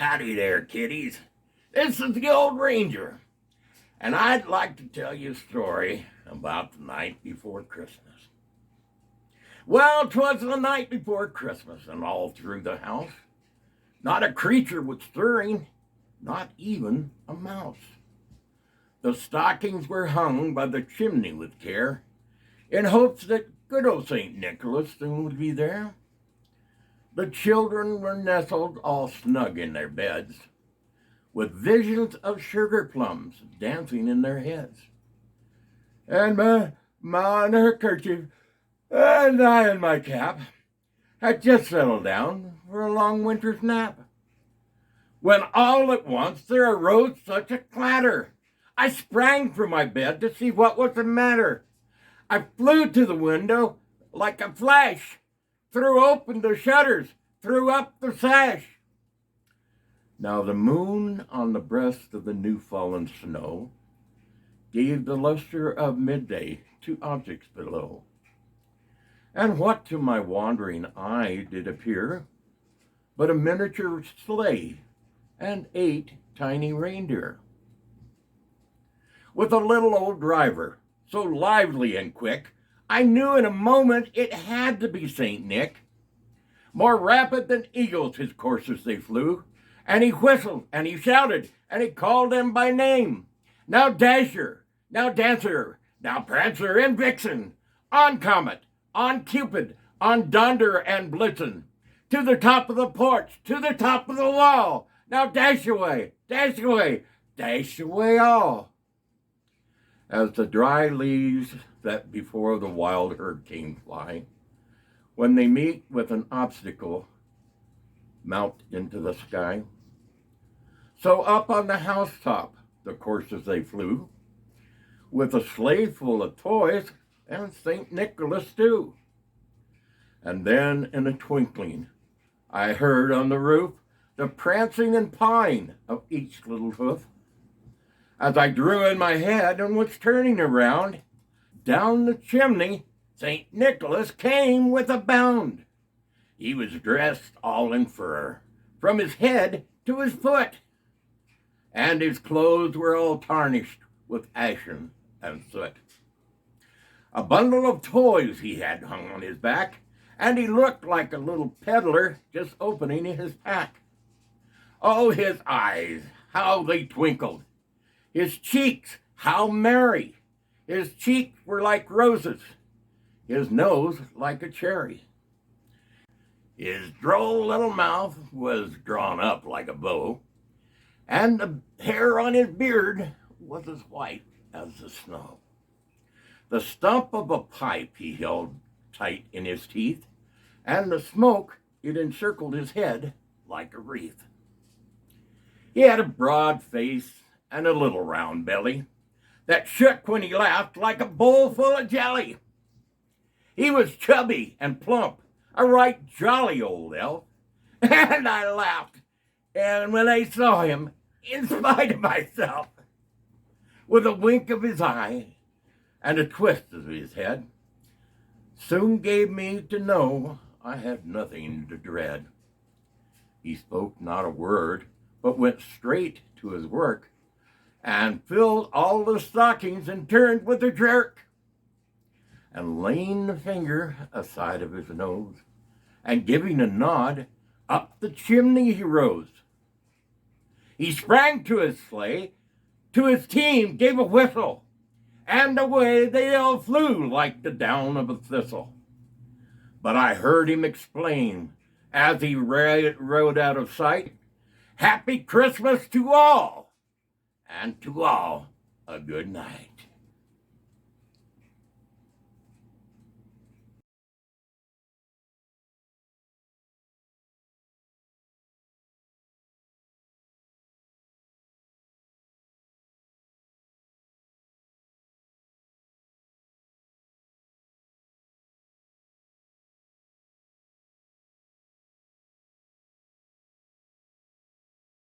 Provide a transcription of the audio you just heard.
Howdy there, kiddies. This is the old ranger, and I'd like to tell you a story about the night before Christmas. Well, 'twas the night before Christmas, and all through the house, not a creature was stirring, not even a mouse. The stockings were hung by the chimney with care, in hopes that good old St. Nicholas soon would be there. The children were nestled all snug in their beds, with visions of sugar plums dancing in their heads. And ma in her kerchief, and I in my cap, had just settled down for a long winter's nap, when all at once there arose such a clatter. I sprang from my bed to see what was the matter. I flew to the window like a flash, threw open the shutters, threw up the sash. Now the moon on the breast of the new-fallen snow gave the luster of midday to objects below. And what to my wandering eye did appear but a miniature sleigh and 8 tiny reindeer, with a little old driver, so lively and quick, I knew in a moment it had to be St. Nick. More rapid than eagles his coursers they flew, and he whistled, and he shouted, and he called them by name. Now Dasher, now Dancer, now Prancer and Vixen, on Comet, on Cupid, on Donder and Blitzen, to the top of the porch, to the top of the wall. Now dash away, dash away, dash away all. As the dry leaves that before the wild hurricane fly, when they meet with an obstacle, mount into the sky. So up on the housetop the coursers they flew, with a sleigh full of toys and St. Nicholas too. And then in a twinkling I heard on the roof the prancing and pawing of each little hoof. As I drew in my head and was turning around, down the chimney St. Nicholas came with a bound. He was dressed all in fur, from his head to his foot, and his clothes were all tarnished with ashen and soot. A bundle of toys he had hung on his back, and he looked like a little peddler just opening his pack. Oh, his eyes, how they twinkled! His cheeks, how merry! His cheeks were like roses, his nose like a cherry. His droll little mouth was drawn up like a bow, and the hair on his beard was as white as the snow. The stump of a pipe he held tight in his teeth, and the smoke, it encircled his head like a wreath. He had a broad face and a little round belly that shook when he laughed like a bowl full of jelly. He was chubby and plump, a right jolly old elf, and I laughed, and when I saw him, in spite of myself, with a wink of his eye and a twist of his head, soon gave me to know I had nothing to dread. He spoke not a word, but went straight to his work, and filled all the stockings and turned with a jerk, and laying the finger aside of his nose, and giving a nod, up the chimney he rose. He sprang to his sleigh, to his team gave a whistle, and away they all flew like the down of a thistle. But I heard him explain, as he rode out of sight, Happy Christmas to all, and to all a good night.